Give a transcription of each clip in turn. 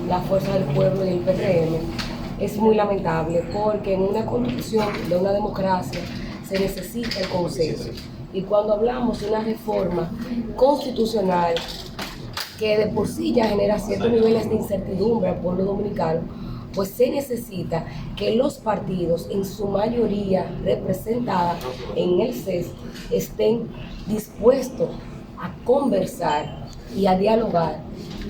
La Fuerza del Pueblo y el PRM, es muy lamentable porque en una construcción de una democracia se necesita el consenso. Y cuando hablamos de una reforma constitucional que de por sí ya genera ciertos niveles de incertidumbre al pueblo dominicano, pues se necesita que los partidos, en su mayoría representada en el CES, estén dispuestos a conversar y a dialogar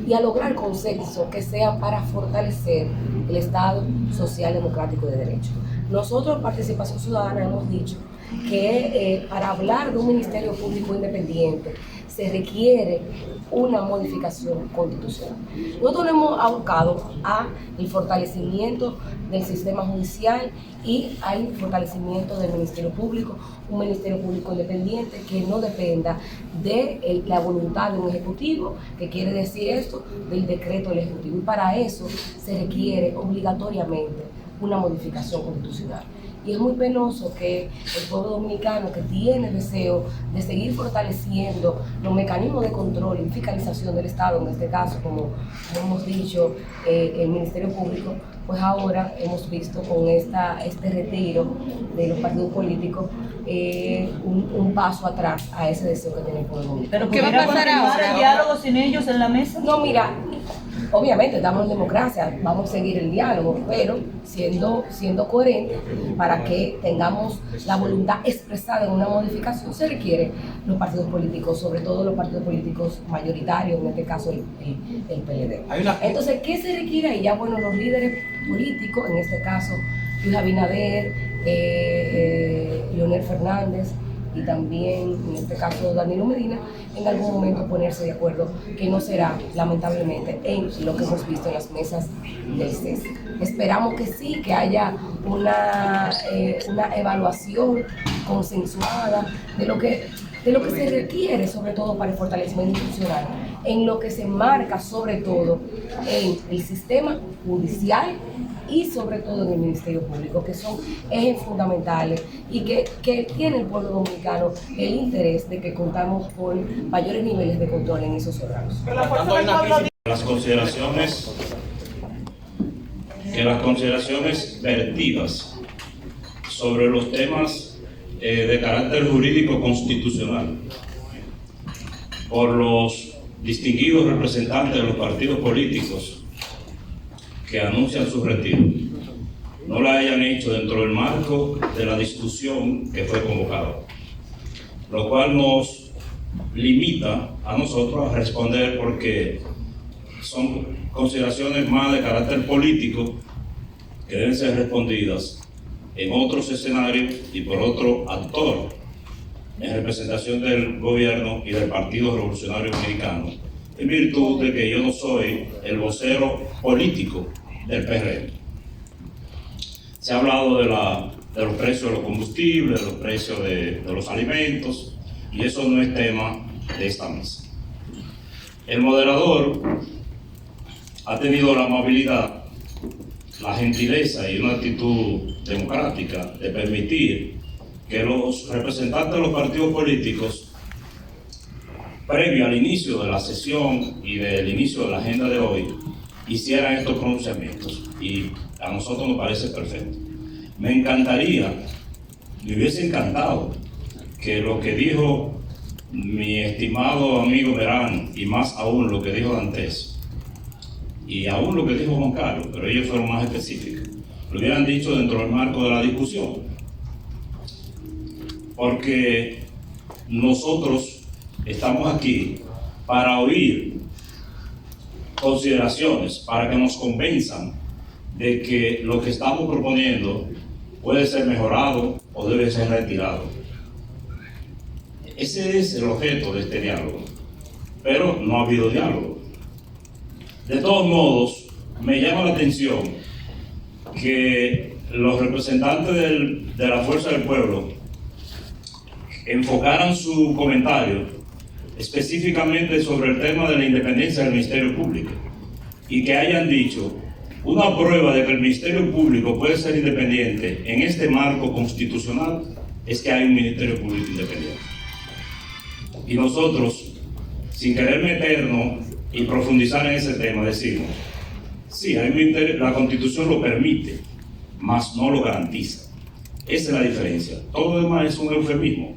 y a lograr consensos que sean para fortalecer el Estado social democrático de derecho. Nosotros, Participación Ciudadana, hemos dicho que para hablar de un Ministerio Público independiente se requiere una modificación constitucional. Nosotros nos hemos abocado al fortalecimiento del sistema judicial y al fortalecimiento del Ministerio Público, un Ministerio Público independiente que no dependa de la voluntad de un ejecutivo, que quiere decir esto, del decreto del ejecutivo. Y para eso se requiere obligatoriamente una modificación constitucional. Y es muy penoso que el pueblo dominicano, que tiene deseo de seguir fortaleciendo los mecanismos de control y fiscalización del Estado, en este caso, como hemos dicho, el Ministerio Público, pues ahora hemos visto con este retiro de los partidos políticos un paso atrás a ese deseo que tiene el pueblo dominicano. ¿Pero qué va a pasar ahora? ¿El diálogo sin ellos en la mesa? No, mira, obviamente estamos en democracia, vamos a seguir el diálogo, pero siendo coherente, para que tengamos la voluntad expresada en una modificación, se requiere los partidos políticos, sobre todo los partidos políticos mayoritarios, en este caso el PLD. Entonces, ¿qué se requiere ahí? Ya, bueno, los líderes políticos, en este caso Luis Abinader, Leonel Fernández, y también, en este caso, Danilo Medina, en algún momento ponerse de acuerdo, que no será, lamentablemente, en lo que hemos visto en las mesas del CES. Esperamos que sí, que haya una evaluación consensuada de lo que se requiere, sobre todo para el fortalecimiento institucional, en lo que se marca, sobre todo, en el sistema judicial y sobre todo en el Ministerio Público, que son ejes fundamentales y que tiene el pueblo dominicano el interés de que contamos con mayores niveles de control en esos órganos. Las consideraciones vertidas sobre los temas de carácter jurídico constitucional por los distinguidos representantes de los partidos políticos que anuncian su retiro, no la hayan hecho dentro del marco de la discusión que fue convocada, lo cual nos limita a nosotros a responder, porque son consideraciones más de carácter político que deben ser respondidas en otros escenarios y por otro actor en representación del gobierno y del Partido Revolucionario Americano, en virtud de que yo no soy el vocero político del PRM. Se ha hablado de los precios de los combustibles, de los precios de los alimentos, y eso no es tema de esta mesa. El moderador ha tenido la amabilidad, la gentileza y una actitud democrática de permitir que los representantes de los partidos políticos, previo al inicio de la sesión y del inicio de la agenda de hoy, hicieran estos pronunciamientos, y a nosotros nos parece perfecto. Me encantaría, me hubiese encantado que lo que dijo mi estimado amigo Verán, y más aún lo que dijo Dantes, y aún lo que dijo Juan Carlos, pero ellos fueron más específicos, lo hubieran dicho dentro del marco de la discusión, porque nosotros estamos aquí para oír consideraciones, para que nos convenzan de que lo que estamos proponiendo puede ser mejorado o debe ser retirado. Ese es el objeto de este diálogo, pero no ha habido diálogo. De todos modos, me llama la atención que los representantes de la Fuerza del Pueblo enfocaran su comentario específicamente sobre el tema de la independencia del Ministerio Público, y que hayan dicho: una prueba de que el Ministerio Público puede ser independiente en este marco constitucional es que hay un Ministerio Público independiente. Y nosotros, sin querer meternos y profundizar en ese tema, decimos, sí, la Constitución lo permite, mas no lo garantiza. Esa es la diferencia. Todo lo demás es un eufemismo.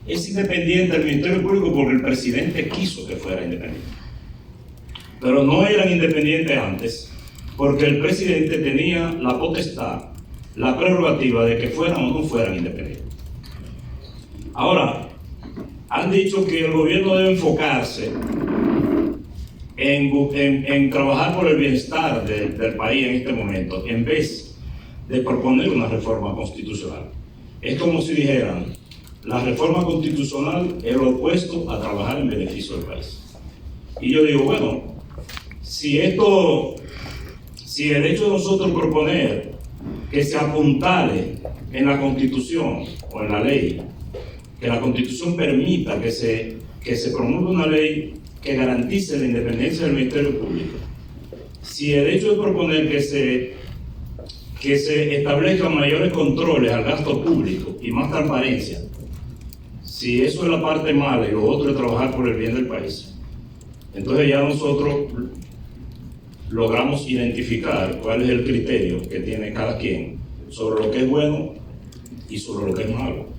Es independiente el Ministerio Público porque el presidente quiso que fuera independiente. Pero no eran independientes antes porque el presidente tenía la potestad, la prerrogativa de que fueran o no fueran independientes. Ahora, han dicho que el gobierno debe enfocarse en trabajar por el bienestar del país en este momento, en vez de proponer una reforma constitucional. Es como si dijeran, la reforma constitucional es lo opuesto a trabajar en beneficio del país. Y yo digo, bueno, si el hecho de nosotros proponer que se apuntale en la Constitución o en la ley, que la Constitución permita que se promulgue una ley que garantice la independencia del Ministerio Público, si el hecho de proponer que se establezcan mayores controles al gasto público y más transparencia, si eso es la parte mala y lo otro es trabajar por el bien del país, entonces ya nosotros logramos identificar cuál es el criterio que tiene cada quien sobre lo que es bueno y sobre lo que es malo.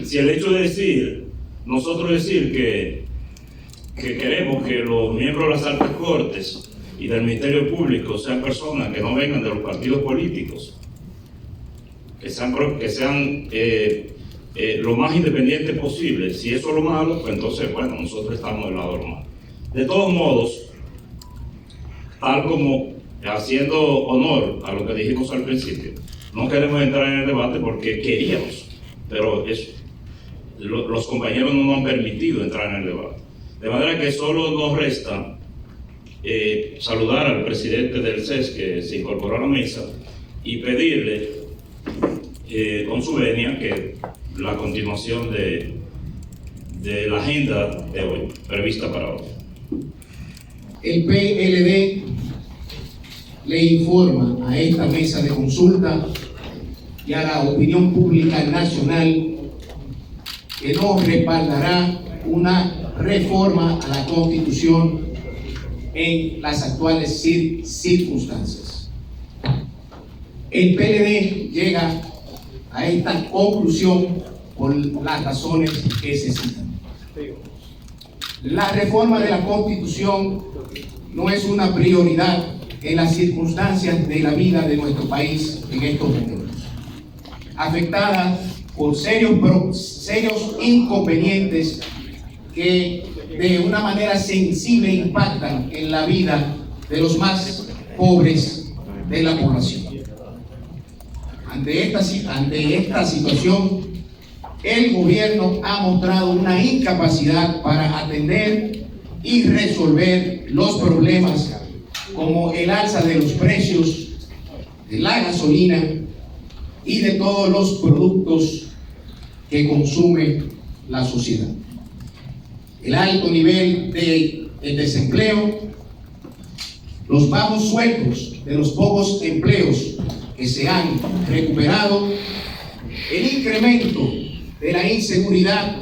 Si el hecho de nosotros decir que queremos que los miembros de las altas cortes y del Ministerio Público sean personas que no vengan de los partidos políticos, que sean lo más independientes posible, si eso es lo malo, pues entonces, bueno, nosotros estamos del lado de lo malo. De todos modos, tal como haciendo honor a lo que dijimos al principio, no queremos entrar en el debate porque queríamos, pero los compañeros no nos han permitido entrar en el debate. De manera que solo nos resta saludar al presidente del CES que se incorporó a la mesa y pedirle con su venia que la continuación de la agenda de hoy, prevista para hoy. El PLD le informa a esta mesa de consulta y a la opinión pública nacional que no respaldará una reforma a la Constitución en las actuales circunstancias. El PLD llega a esta conclusión por las razones que se citan. La reforma de la Constitución no es una prioridad en las circunstancias de la vida de nuestro país en estos momentos, afectada por serios inconvenientes que de una manera sensible impactan en la vida de los más pobres de la población. Ante esta situación, el gobierno ha mostrado una incapacidad para atender y resolver los problemas como el alza de los precios de la gasolina y de todos los productos que consume la sociedad. El alto nivel de desempleo, los bajos sueldos de los pocos empleos que se han recuperado, el incremento de la inseguridad,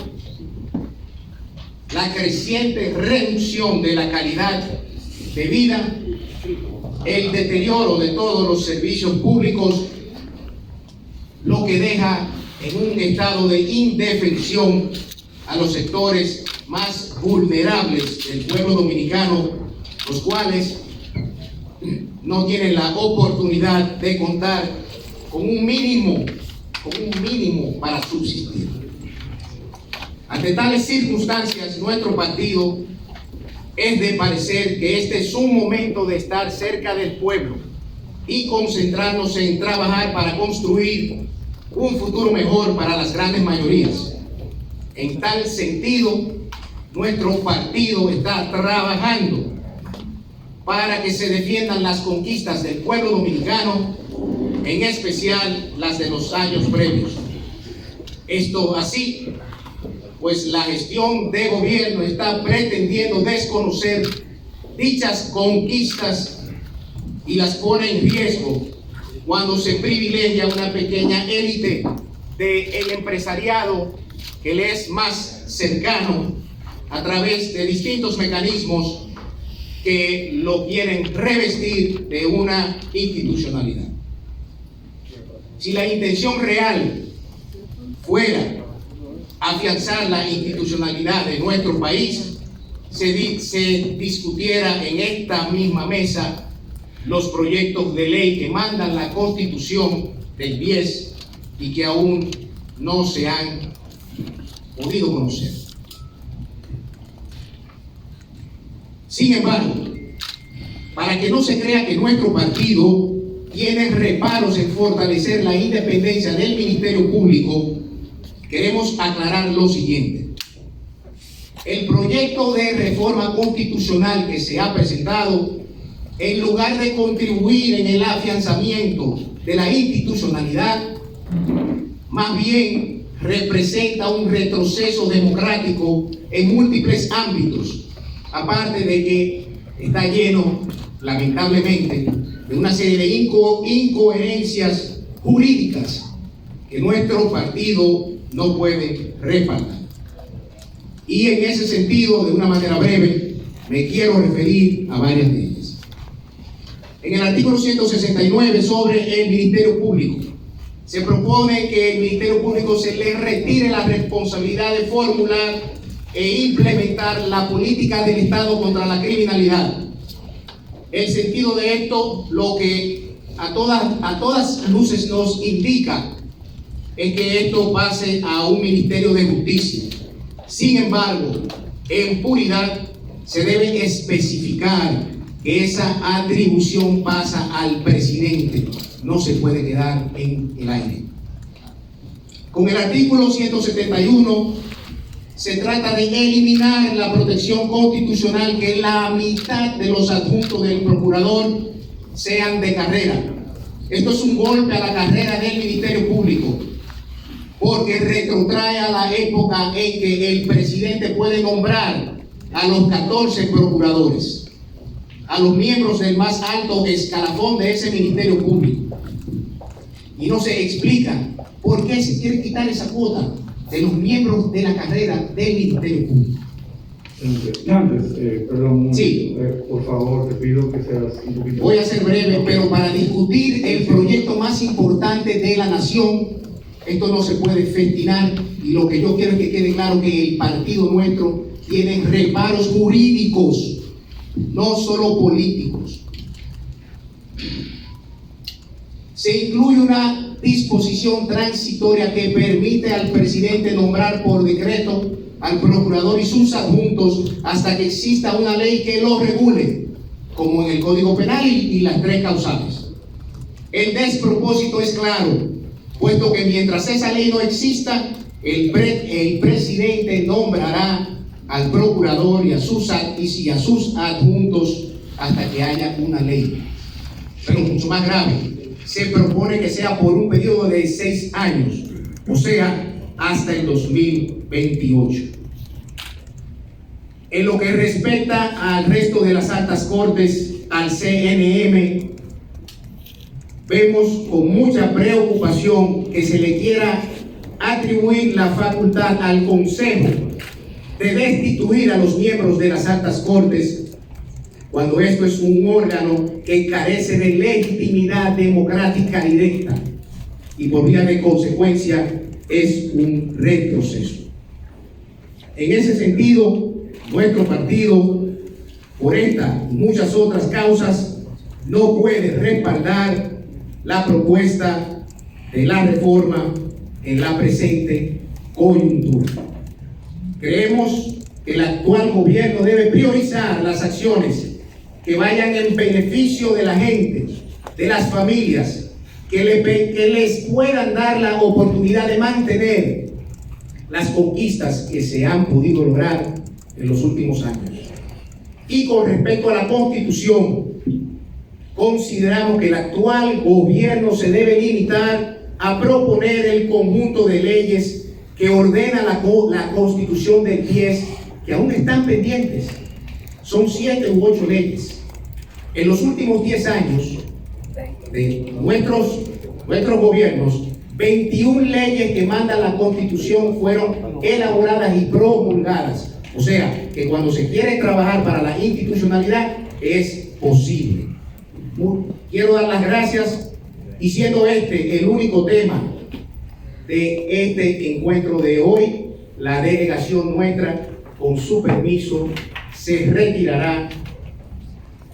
la creciente reducción de la calidad de vida, el deterioro de todos los servicios públicos, lo que deja en un estado de indefensión a los sectores más vulnerables del pueblo dominicano, los cuales no tienen la oportunidad de contar con un mínimo para subsistir. Ante tales circunstancias, nuestro partido es de parecer que este es un momento de estar cerca del pueblo y concentrarnos en trabajar para construir un futuro mejor para las grandes mayorías. En tal sentido, nuestro partido está trabajando para que se defiendan las conquistas del pueblo dominicano, en especial las de los años previos. Esto así, pues la gestión de gobierno está pretendiendo desconocer dichas conquistas y las pone en riesgo cuando se privilegia una pequeña élite del empresariado que le es más cercano a través de distintos mecanismos que lo quieren revestir de una institucionalidad. Si la intención real fuera afianzar la institucionalidad de nuestro país, se discutiera en esta misma mesa los proyectos de ley que mandan la Constitución del 10 y que aún no se han podido conocer. Sin embargo, para que no se crea que nuestro partido tiene reparos en fortalecer la independencia del Ministerio Público, queremos aclarar lo siguiente. El proyecto de reforma constitucional que se ha presentado, en lugar de contribuir en el afianzamiento de la institucionalidad, más bien representa un retroceso democrático en múltiples ámbitos, aparte de que está lleno, lamentablemente, de una serie de incoherencias jurídicas que nuestro partido no puede respaldar. Y en ese sentido, de una manera breve, me quiero referir a varias de ellas. En el artículo 169 sobre el Ministerio Público, se propone que el Ministerio Público se le retire la responsabilidad de formular e implementar la política del Estado contra la criminalidad. El sentido de esto, lo que a todas luces nos indica, es que esto pase a un Ministerio de Justicia. Sin embargo, en puridad se debe especificar que esa atribución pasa al presidente, no se puede quedar en el aire. Con el artículo 171 se trata de eliminar la protección constitucional que la mitad de los adjuntos del procurador sean de carrera. Esto es un golpe a la carrera del Ministerio Público, porque retrotrae a la época en que el presidente puede nombrar a los 14 procuradores, a los miembros del más alto escalafón de ese Ministerio Público. Y no se explica por qué se quiere quitar esa cuota de los miembros de la carrera del Ministerio Público. Perdón, sí. Por favor, te pido que seas un poquito... Voy a ser breve, pero para discutir el proyecto más importante de la nación, esto no se puede festinar, y lo que yo quiero es que quede claro que el partido nuestro tiene reparos jurídicos, no solo políticos. Se incluye una disposición transitoria que permite al presidente nombrar por decreto al procurador y sus adjuntos hasta que exista una ley que lo regule, como en el Código Penal y las 3 causales. El despropósito es claro, puesto que mientras esa ley no exista, el presidente nombrará al procurador y a sus adjuntos hasta que haya una ley. Pero mucho más grave, se propone que sea por un periodo de 6 años, o sea, hasta el 2028. En lo que respecta al resto de las altas cortes, al CNM, vemos con mucha preocupación que se le quiera atribuir la facultad al Consejo de destituir a los miembros de las altas cortes, cuando esto es un órgano que carece de legitimidad democrática directa y por vía de consecuencia es un retroceso. En ese sentido, nuestro partido, por esta y muchas otras causas, no puede respaldar la propuesta de la reforma en la presente coyuntura. Creemos que el actual gobierno debe priorizar las acciones que vayan en beneficio de la gente, de las familias, que les puedan dar la oportunidad de mantener las conquistas que se han podido lograr en los últimos años. Y con respecto a la Constitución, consideramos que el actual gobierno se debe limitar a proponer el conjunto de leyes que ordena la Constitución del 10, que aún están pendientes. Son 7 u 8 leyes. En los últimos 10 años de nuestros gobiernos, 21 leyes que manda la Constitución fueron elaboradas y promulgadas O sea, que cuando se quiere trabajar para la institucionalidad es posible. Quiero dar las gracias, y siendo este el único tema de este encuentro de hoy, la delegación nuestra, con su permiso, se retirará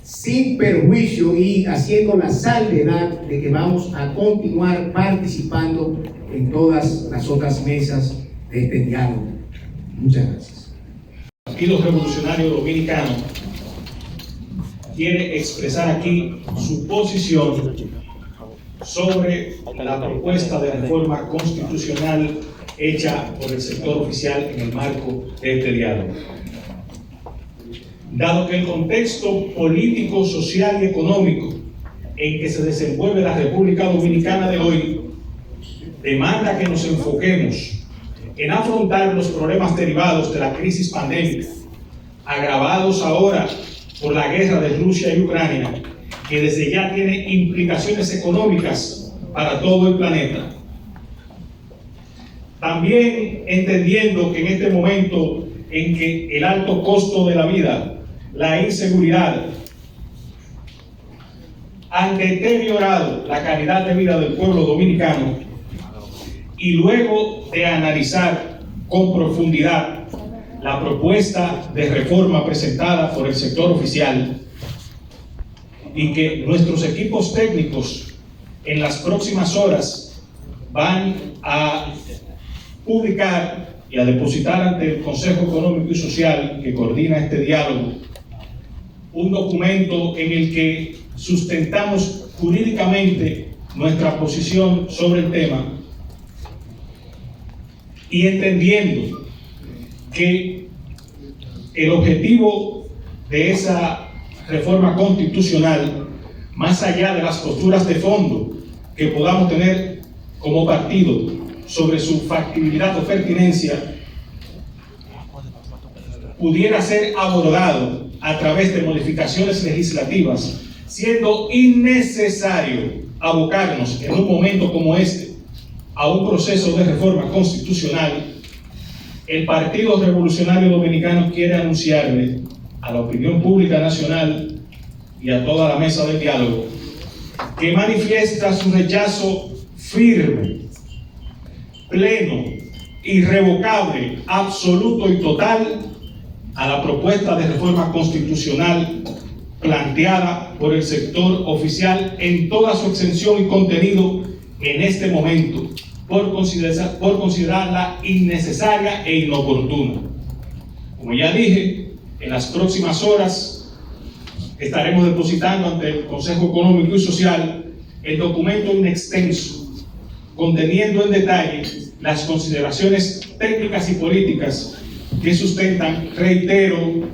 sin perjuicio y haciendo la salvedad de que vamos a continuar participando en todas las otras mesas de este diálogo. Muchas gracias. El Partido Revolucionario Dominicano quiere expresar aquí su posición sobre la propuesta de reforma constitucional hecha por el sector oficial en el marco de este diálogo. Dado que el contexto político, social y económico en que se desenvuelve la República Dominicana de hoy demanda que nos enfoquemos en afrontar los problemas derivados de la crisis pandémica, agravados ahora por la guerra de Rusia y Ucrania, que desde ya tiene implicaciones económicas para todo el planeta. También entendiendo que en este momento en que el alto costo de la vida, la inseguridad, han deteriorado la calidad de vida del pueblo dominicano, y luego de analizar con profundidad la propuesta de reforma presentada por el sector oficial, y que nuestros equipos técnicos en las próximas horas van a publicar y a depositar ante el Consejo Económico y Social que coordina este diálogo un documento en el que sustentamos jurídicamente nuestra posición sobre el tema, y entendiendo que el objetivo de esa reforma constitucional, más allá de las posturas de fondo que podamos tener como partido sobre su factibilidad o pertinencia, pudiera ser abordado a través de modificaciones legislativas, siendo innecesario abocarnos en un momento como este a un proceso de reforma constitucional, el Partido Revolucionario Dominicano quiere anunciarle a la opinión pública nacional y a toda la mesa del diálogo que manifiesta su rechazo firme, pleno, irrevocable, absoluto y total a la propuesta de reforma constitucional planteada por el sector oficial en toda su extensión y contenido en este momento, por considerarla innecesaria e inoportuna. Como ya dije, en las próximas horas estaremos depositando ante el Consejo Económico y Social el documento in extenso, conteniendo en detalle las consideraciones técnicas y políticas que sustentan, reitero,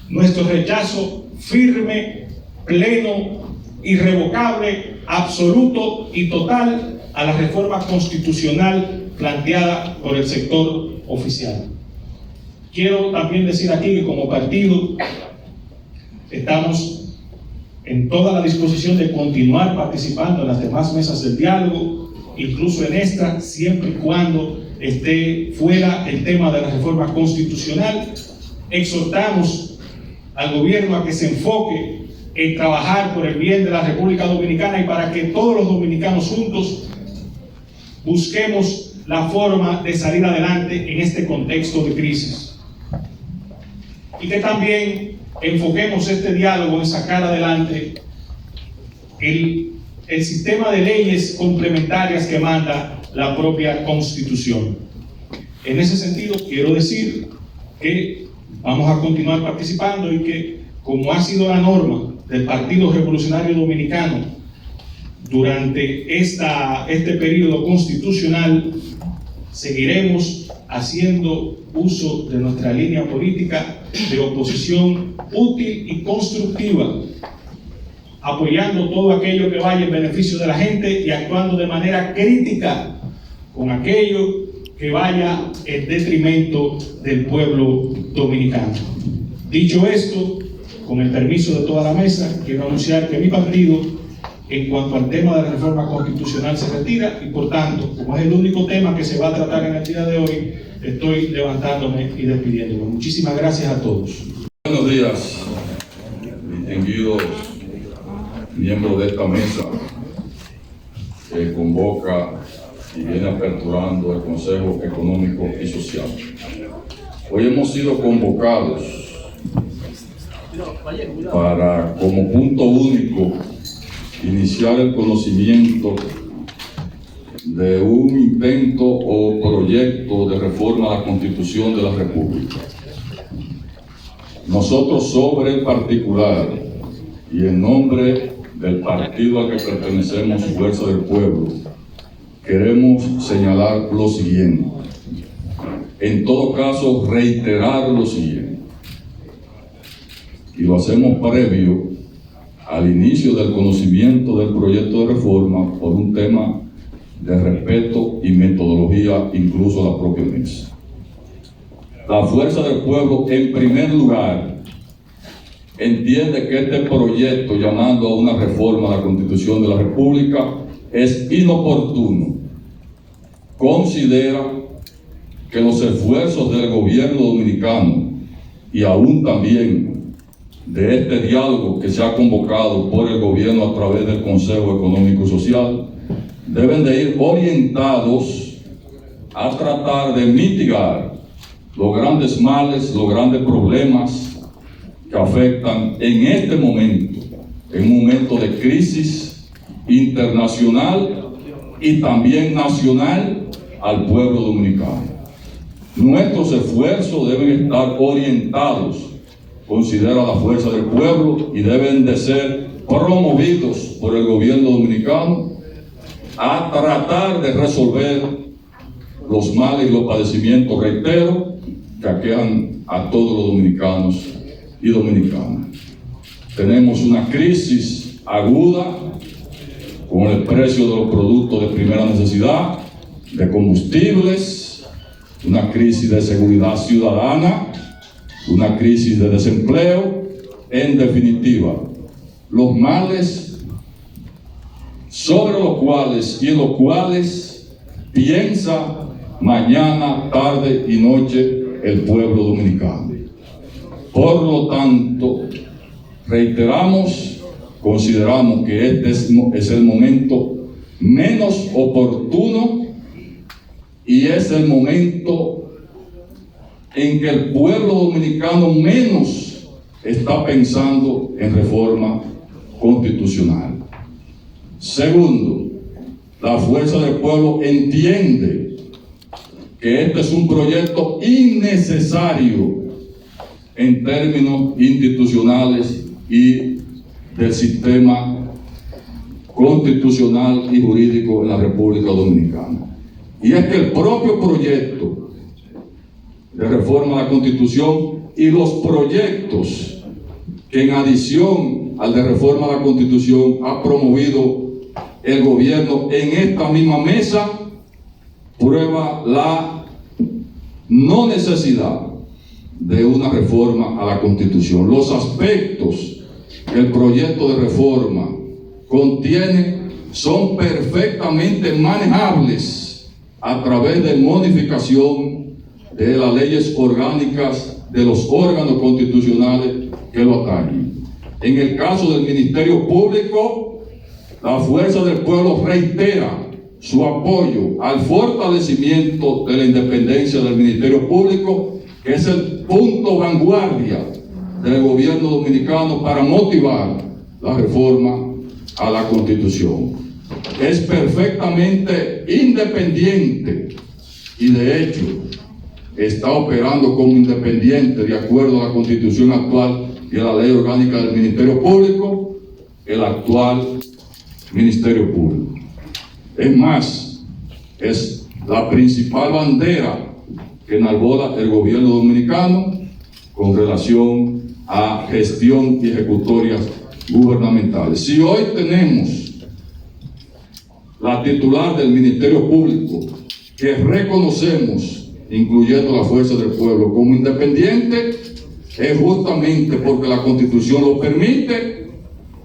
nuestro rechazo firme, pleno, irrevocable, absoluto y total a la reforma constitucional planteada por el sector oficial. Quiero también decir aquí que como partido estamos en toda la disposición de continuar participando en las demás mesas del diálogo, incluso en esta, siempre y cuando esté fuera el tema de la reforma constitucional. Exhortamos al gobierno a que se enfoque en trabajar por el bien de la República Dominicana y para que todos los dominicanos juntos busquemos la forma de salir adelante en este contexto de crisis. Y que también enfoquemos este diálogo en sacar adelante el sistema de leyes complementarias que manda la propia Constitución. En ese sentido, quiero decir que vamos a continuar participando y que, como ha sido la norma del Partido Revolucionario Dominicano durante este periodo constitucional, seguiremos haciendo uso de nuestra línea política de oposición útil y constructiva, apoyando todo aquello que vaya en beneficio de la gente y actuando de manera crítica con aquello que vaya en detrimento del pueblo dominicano. Dicho esto, con el permiso de toda la mesa, quiero anunciar que mi partido en cuanto al tema de la reforma constitucional se retira y por tanto, como es el único tema que se va a tratar en el día de hoy, estoy levantándome y despidiéndome. Muchísimas gracias a todos. Buenos días, distinguidos miembros de esta mesa que convoca y viene aperturando el Consejo Económico y Social. Hoy hemos sido convocados para, como punto único, iniciar el conocimiento de un intento o proyecto de reforma a la Constitución de la República. Nosotros, sobre el particular y en nombre del partido al que pertenecemos, Fuerza del Pueblo, queremos señalar lo siguiente. En todo caso, reiterar lo siguiente. Y lo hacemos previo al inicio del conocimiento del proyecto de reforma por un tema de respeto y metodología, incluso a la propia mesa. La Fuerza del Pueblo, en primer lugar, entiende que este proyecto, llamando a una reforma a la Constitución de la República, es inoportuno. Considera que los esfuerzos del gobierno dominicano y aún también de este diálogo que se ha convocado por el gobierno a través del Consejo Económico y Social deben de ir orientados a tratar de mitigar los grandes males, los grandes problemas que afectan en este momento, en un momento de crisis internacional y también nacional, al pueblo dominicano. Nuestros esfuerzos deben estar orientados, considera la Fuerza del Pueblo, y deben de ser promovidos por el gobierno dominicano a tratar de resolver los males y los padecimientos, reitero, que aquejan a todos los dominicanos y dominicanas. Tenemos una crisis aguda con el precio de los productos de primera necesidad, de combustibles, una crisis de seguridad ciudadana, una crisis de desempleo. En definitiva, los males sobre los cuales y en los cuales piensa mañana, tarde y noche el pueblo dominicano. Por lo tanto, reiteramos, consideramos que este es el momento menos oportuno y es el momento en que el pueblo dominicano menos está pensando en reforma constitucional. Segundo, la Fuerza del Pueblo entiende que este es un proyecto innecesario en términos institucionales y del sistema constitucional y jurídico en la República Dominicana. Y es que el propio proyecto de reforma a la Constitución y los proyectos que en adición al de reforma a la Constitución ha promovido el gobierno en esta misma mesa, prueba la no necesidad de una reforma a la Constitución. Los aspectos que el proyecto de reforma contiene son perfectamente manejables a través de modificación de las leyes orgánicas de los órganos constitucionales que lo atañen. En el caso del Ministerio Público, la Fuerza del Pueblo reitera su apoyo al fortalecimiento de la independencia del Ministerio Público, que es el punto vanguardia del gobierno dominicano para motivar la reforma a la Constitución. Es perfectamente independiente y de hecho está operando como independiente de acuerdo a la Constitución actual y a la ley orgánica del Ministerio Público, el actual Ministerio Público. Es más, es la principal bandera que enarbola el gobierno dominicano con relación a gestión y ejecutorias gubernamentales. Si hoy tenemos la titular del Ministerio Público, que reconocemos, incluyendo la Fuerza del Pueblo, como independiente, es justamente porque la Constitución lo permite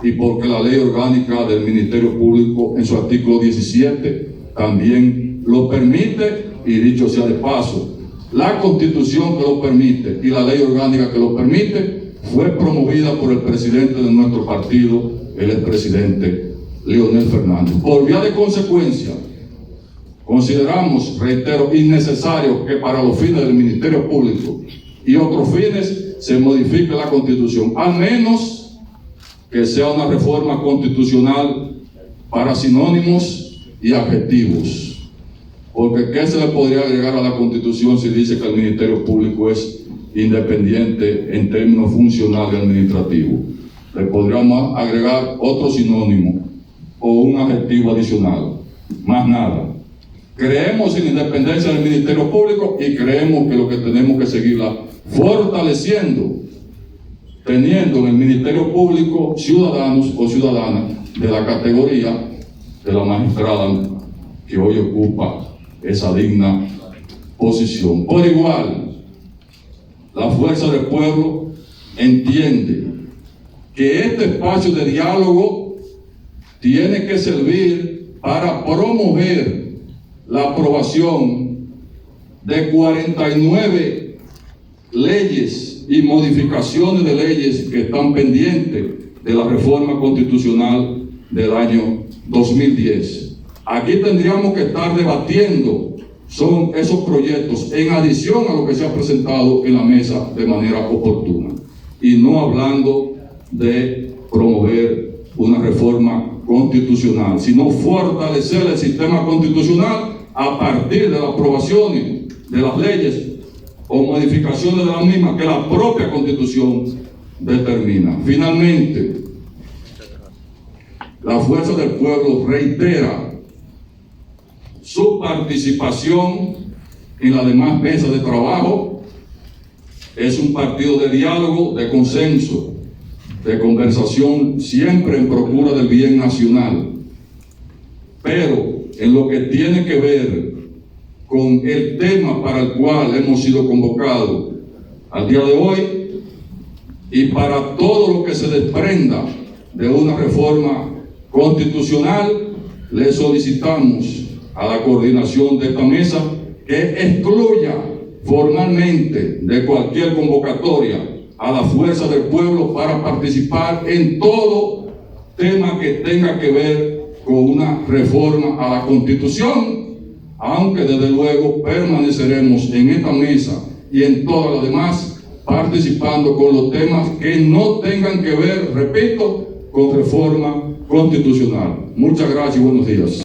y porque la ley orgánica del Ministerio Público en su artículo 17 también lo permite, y dicho sea de paso, la Constitución que lo permite y la ley orgánica que lo permite fue promovida por el presidente de nuestro partido, el expresidente Leonel Fernández. Por vía de consecuencia, consideramos, reitero, innecesario que para los fines del Ministerio Público y otros fines se modifique la Constitución, a menos que sea una reforma constitucional para sinónimos y adjetivos. Porque ¿qué se le podría agregar a la Constitución si dice que el Ministerio Público es independiente en términos funcionales y administrativos? Le podríamos agregar otro sinónimo o un adjetivo adicional, más nada. Creemos en la independencia del Ministerio Público y creemos que lo que tenemos que seguirla fortaleciendo, teniendo en el Ministerio Público ciudadanos o ciudadanas de la categoría de la magistrada que hoy ocupa esa digna posición. Por igual, la Fuerza del Pueblo entiende que este espacio de diálogo tiene que servir para promover la aprobación de 49 leyes y modificaciones de leyes que están pendientes de la reforma constitucional del año 2010. Aquí tendríamos que estar debatiendo son esos proyectos en adición a lo que se ha presentado en la mesa de manera oportuna, y no hablando de promover una reforma constitucional, sino fortalecer el sistema constitucional a partir de las aprobaciones de las leyes o modificaciones de las mismas que la propia Constitución determina. Finalmente, la Fuerza del Pueblo reitera su participación en las demás mesas de trabajo. Es un partido de diálogo, de consenso, de conversación, siempre en procura del bien nacional. Pero en lo que tiene que ver con el tema para el cual hemos sido convocados al día de hoy, y para todo lo que se desprenda de una reforma constitucional, le solicitamos a la coordinación de esta mesa que excluya formalmente de cualquier convocatoria a la Fuerza del Pueblo para participar en todo tema que tenga que ver con una reforma a la Constitución, aunque desde luego permaneceremos en esta mesa y en todas las demás participando con los temas que no tengan que ver, repito, con reforma constitucional. Muchas gracias y buenos días.